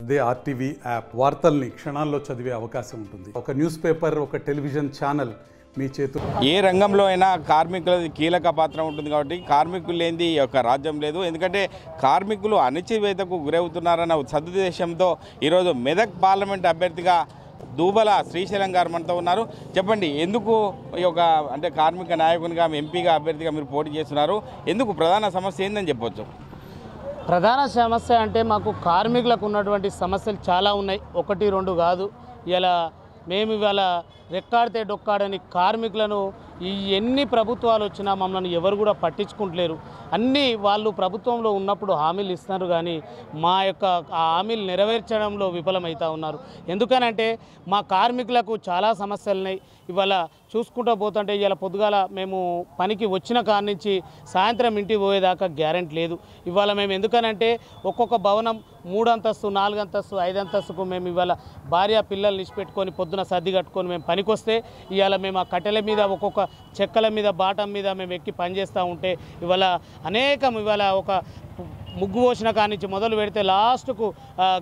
అదే RTV app వార్తల్ని క్షణాల్లో చదివే అవకాశం ఉంటుంది. ఒక న్యూస్ పేపర్, ఒక టెలివిజన్ ఛానల్ మీ చేతుల్లో. ఏ రంగంలో అయినా కార్మికులది కీలక పాత్ర ఉంటుంది కాబట్టి కార్మికులు లేనిది ఒక రాజ్యం లేదు. ఎందుకంటే కార్మికులు అణచివేతకు గురవుతున్నారన్న సదుద్దేశంతో ఈరోజు మెదక్ పార్లమెంట్ అభ్యర్థిగా దూబల శ్రీశైలం గారు మనతో ఉన్నారు. చెప్పండి, ఎందుకు ఈ యొక్క అంటే కార్మిక నాయకునిగా ఎంపీగా అభ్యర్థిగా మీరు పోటీ చేస్తున్నారు? ఎందుకు ప్రధాన సమస్య ఏందని చెప్పొచ్చు? ప్రధాన సమస్య అంటే మాకు కార్మికులకు ఉన్నటువంటి సమస్యలు చాలా ఉన్నాయి, ఒకటి రెండు కాదు. ఇలా మేము ఇవాళ రెక్కాడితే డొక్కాడని కార్మికులను ఎన్ని ప్రభుత్వాలు వచ్చినా మమ్మల్ని ఎవరు కూడా పట్టించుకుంటలేరు. అన్నీ వాళ్ళు ప్రభుత్వంలో ఉన్నప్పుడు హామీలు ఇస్తున్నారు, కానీ మా యొక్క ఆ హామీలు నెరవేర్చడంలో విఫలమవుతూ ఉన్నారు. ఎందుకనంటే మా కార్మికులకు చాలా సమస్యలు ఉన్నాయి. ఇవాళ చూసుకుంటూ పోతుంటే ఇవాళ పొద్దుగాల మేము పనికి వచ్చిన కాడ నుంచి సాయంత్రం ఇంటికి పోయేదాకా గ్యారెంటీ లేదు. ఇవాళ మేము ఎందుకనంటే ఒక్కొక్క భవనం 3 అంతస్తు 4 అంతస్తు 5 అంతస్తుకు మేము ఇవాళ భార్య పిల్లల్ని ఇచ్చిపెట్టుకొని పొద్దున సర్ది కట్టుకొని మేము పనికి వస్తే ఇవాళ మేము ఆ కట్టెల మీద ఒక్కొక్క చెక్కల మీద బాటం మీద మేము ఎక్కి పనిచేస్తూ ఉంటే ఇవాళ అనేకం ఇవాళ ఒక ముగ్గు పోసిన కాడి నుంచి మొదలు పెడితే లాస్ట్కు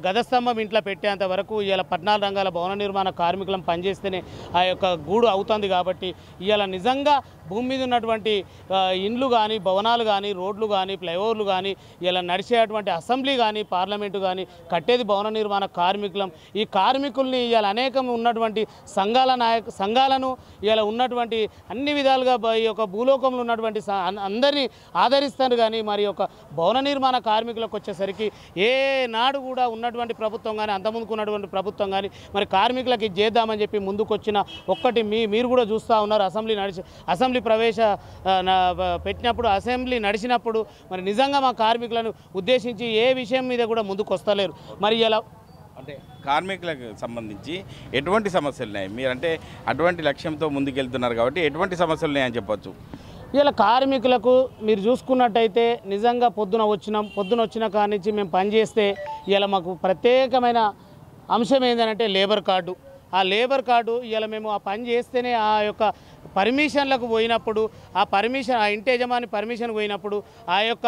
గదస్తంభం ఇంట్లో పెట్టేంత వరకు ఇవాళ 14 రంగాల భవన నిర్మాణ కార్మికులను పనిచేస్తేనే ఆ యొక్క గూడు అవుతుంది. కాబట్టి ఇవాళ నిజంగా భూమి మీద ఉన్నటువంటి ఇండ్లు కానీ, భవనాలు కానీ, రోడ్లు కానీ, ఫ్లైఓవర్లు కానీ, ఇలా నడిచేటువంటి అసెంబ్లీ కానీ, పార్లమెంటు కానీ కట్టేది భవన నిర్మాణ కార్మికులం. ఈ కార్మికుల్ని ఇవాళ అనేకం ఉన్నటువంటి సంఘాలను ఇలా ఉన్నటువంటి అన్ని విధాలుగా ఈ యొక్క భూలోకంలో ఉన్నటువంటి అందరినీ ఆదరిస్తారు. కానీ మరి యొక్క భవన నిర్మాణ కార్మికులకు వచ్చేసరికి ఏ నాడు కూడా ఉన్నటువంటి ప్రభుత్వం కానీ, అంతకుముందుకు ఉన్నటువంటి ప్రభుత్వం కానీ మరి కార్మికులకి చేద్దామని చెప్పి ముందుకు వచ్చిన ఒక్కటి మీరు కూడా చూస్తూ ఉన్నారు. అసెంబ్లీ పెట్టినప్పుడు, అసెంబ్లీ నడిచినప్పుడు మరి నిజంగా మా కార్మికులను ఉద్దేశించి ఏ విషయం మీద కూడా ముందుకు వస్తలేరు. మరి ఇలా అంటే కార్మికులకు సంబంధించి ఎటువంటి సమస్యలు ఉన్నాయి? మీరంటే అటువంటి లక్ష్యంతో ముందుకెళ్తున్నారు కాబట్టి ఎటువంటి సమస్యలు ఉన్నాయని చెప్పొచ్చు? ఇలా కార్మికులకు మీరు చూసుకున్నట్టయితే నిజంగా పొద్దున వచ్చిన కాడి నుంచి మేము పనిచేస్తే ఇలా మాకు ప్రత్యేకమైన అంశం ఏంటంటే లేబర్ కార్డు. ఆ లేబర్ కార్డు ఇలా మేము ఆ పని చేస్తేనే ఆ యొక్క పర్మిషన్లకు పోయినప్పుడు ఆ ఇంటి యజమాని పర్మిషన్ పోయినప్పుడు ఆ యొక్క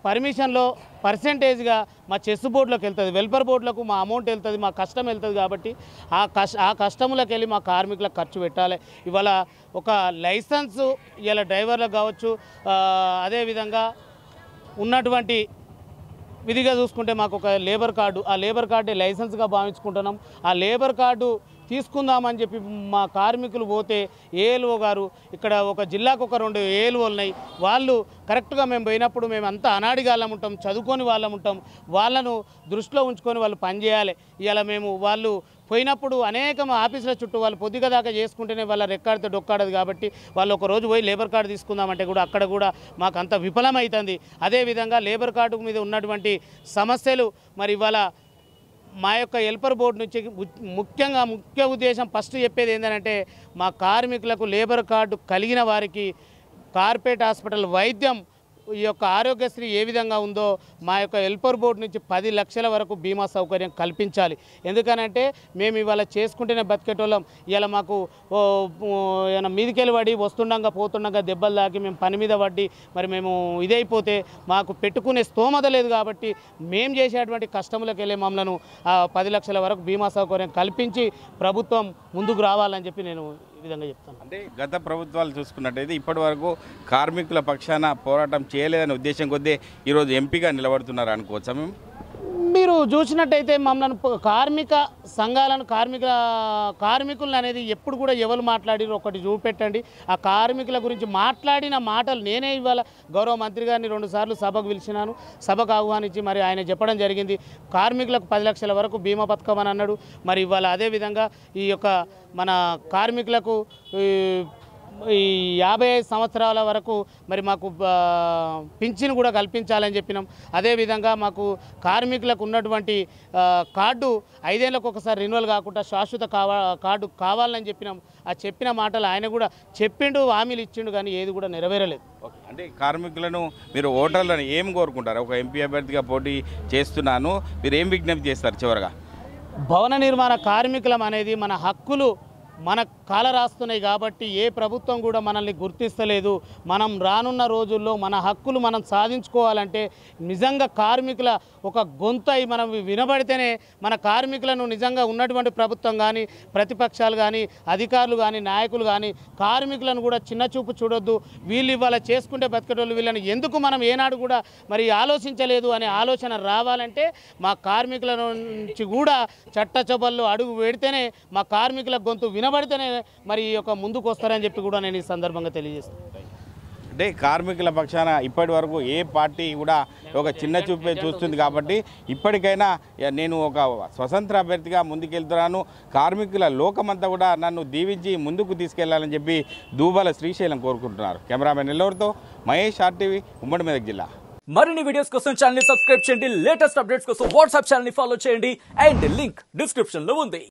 పర్మిషన్లో పర్సెంటేజ్గా మా చెస్ బోర్డులోకి వెళ్తుంది, వెల్ఫేర్ బోర్డులకు మా అమౌంట్ వెళ్తుంది, మా కష్టం వెళ్తుంది. కాబట్టి ఆ కష్టములకు వెళ్ళి మా కార్మికులకు ఖర్చు పెట్టాలి. ఇవాళ ఒక లైసెన్సు ఇలా డ్రైవర్లకు కావచ్చు, అదేవిధంగా ఉన్నటువంటి విధిగా చూసుకుంటే మాకు ఒక లేబర్ కార్డు, ఆ లేబర్ కార్డే లైసెన్స్గా భావించుకుంటున్నాం. ఆ లేబర్ కార్డు తీసుకుందామని చెప్పి మా కార్మికులు పోతే ఏఎల్ఓ గారు, ఇక్కడ ఒక జిల్లాకు ఒక 2 ఏఎల్ఓలు ఉన్నాయి, వాళ్ళు కరెక్ట్గా మేము పోయినప్పుడు మేము అంతా అనాడిగాళ్ళం ఉంటాం, చదువుకొని వాళ్ళం ఉంటాం, వాళ్ళను దృష్టిలో ఉంచుకొని వాళ్ళు పనిచేయాలి. ఇలా మేము వాళ్ళు పోయినప్పుడు అనేకం ఆఫీసుల చుట్టూ వాళ్ళు పొద్దుగా దాకా చేసుకుంటేనే వాళ్ళ రెక్కాడితే డొక్కాడదు. కాబట్టి వాళ్ళు ఒక రోజు పోయి లేబర్ కార్డు తీసుకుందామంటే కూడా అక్కడ కూడా మాకు అంత విఫలమవుతుంది. అదేవిధంగా లేబర్ కార్డు మీద ఉన్నటువంటి సమస్యలు మరి ఇవాళ మా యొక్క హెల్పర్ బోర్డు నుంచి ముఖ్య ఉద్దేశం ఫస్ట్ చెప్పేది ఏంటంటే మా కార్మికులకు లేబర్ కార్డు కలిగిన వారికి కార్పొరేట్ హాస్పిటల్ వైద్యం ఈ యొక్క ఆరోగ్యశ్రీ ఏ విధంగా ఉందో మా యొక్క హెల్పర్ బోర్డు నుంచి 10 లక్షల వరకు బీమా సౌకర్యం కల్పించాలి. ఎందుకనంటే మేము ఇవాళ చేసుకుంటేనే బతికేటోళ్ళం. ఇలా మాకు ఏమైనా మీదికెళ్ళి పడి వస్తుండగా పోతుండగా దెబ్బలు తాకి మేము పని మీద పడి మరి మేము ఇదైపోతే మాకు పెట్టుకునే స్తోమత లేదు. కాబట్టి మేము చేసేటువంటి కష్టములకు వెళ్ళే మమ్మలను 10 లక్షల వరకు బీమా సౌకర్యం కల్పించి ప్రభుత్వం ముందుకు రావాలని చెప్పి నేను ఈ విధంగా చెప్తాను. అంటే గత ప్రభుత్వాలు చూసుకున్నట్టయితే ఇప్పటి వరకు కార్మికుల పక్షాన పోరాటం చేయలేదనే ఉద్దేశం కొద్దీ ఈరోజు ఎంపీగా నిలబడుతున్నారు అనుకోవచ్చా? మీరు చూసినట్టయితే మమ్మల్ని కార్మిక సంఘాలను కార్మికులను అనేది ఎప్పుడు కూడా ఎవరు మాట్లాడిరు ఒకటి చూపెట్టండి. ఆ కార్మికుల గురించి మాట్లాడిన మాటలు నేనే ఇవాళ గౌరవ మంత్రి గారిని 2 సార్లు సభకు పిలిచినాను, సభకు ఆహ్వానించి మరి ఆయన చెప్పడం జరిగింది కార్మికులకు 10 లక్షల వరకు బీమా పథకం అని అన్నాడు. మరి ఇవాళ అదేవిధంగా ఈ యొక్క మన కార్మికులకు ఈ 55 సంవత్సరాల వరకు మరి మాకు పింఛను కూడా కల్పించాలని చెప్పినాం. అదేవిధంగా మాకు కార్మికులకు ఉన్నటువంటి కార్డు 5 ఏళ్ళకు ఒకసారి రెన్యువల్ కాకుండా శాశ్వత కార్డు కావాలని చెప్పినాం. ఆ చెప్పిన మాటలు ఆయన కూడా చెప్పిండు, హామీలు ఇచ్చిండు, కానీ ఏది కూడా నెరవేరలేదు. అంటే కార్మికులను మీరు ఓటర్లను ఏం కోరుకుంటారు? ఒక ఎంపీ అభ్యర్థిగా పోటీ చేస్తున్నాను, మీరు ఏం విజ్ఞప్తి చేస్తారు చివరగా? భవన నిర్మాణ కార్మికులం అనేది మన హక్కులు, మన కాలరాస్తున్నాయి. కాబట్టి ఏ ప్రభుత్వం కూడా మనల్ని గుర్తిస్తలేదు. మనం రానున్న రోజుల్లో మన హక్కులు మనం సాధించుకోవాలంటే నిజంగా కార్మికుల ఒక గొంతై మనం వినబడితేనే మన కార్మికులను నిజంగా ఉన్నటువంటి ప్రభుత్వం కానీ ప్రతిపక్షాలు కానీ అధికారులు కానీ నాయకులు కానీ కార్మికులను కూడా చిన్న చూపు చూడొద్దు. వీళ్ళు ఇవాళ చేసుకుంటే బతికేటోళ్ళు వీళ్ళని ఎందుకు మనం ఏనాడు కూడా మరి ఆలోచించలేదు అనే ఆలోచన రావాలంటే మా కార్మికుల నుంచి కూడా చట్టచబల్లో అడుగు పెడితేనే మా కార్మికుల గొంతు వినబడితేనే మరి ఈ యొక్క ముందుకు వస్తారని చెప్పి కూడా నేను ఈ సందర్భంగా తెలియజేస్తాను. అంటే కార్మికుల పక్షాన ఇప్పటి వరకు ఏ పార్టీ కూడా ఒక చిన్న చూపే చూస్తుంది. కాబట్టి ఇప్పటికైనా నేను ఒక స్వతంత్ర అభ్యర్థిగా ముందుకెళ్తున్నాను, కార్మికుల లోకమంతా కూడా నన్ను దీవించి ముందుకు తీసుకెళ్లాలని చెప్పి దూబాల శ్రీశైలం కోరుకుంటున్నారు. కెమెరామెన్ ఎల్లవరితో మహేష్, RTV, ఉమ్మడి మెదక్ జిల్లా. మరిన్ని వీడియోస్ కోసం ఛానల్ ని సబ్స్క్రైబ్ చేయండి. లేటెస్ట్ అప్డేట్స్ కోసం వాట్సాప్ ఛానల్ ని ఫాలో చేయండి. అండ్ లింక్ డిస్క్రిప్షన్ లో ఉంది.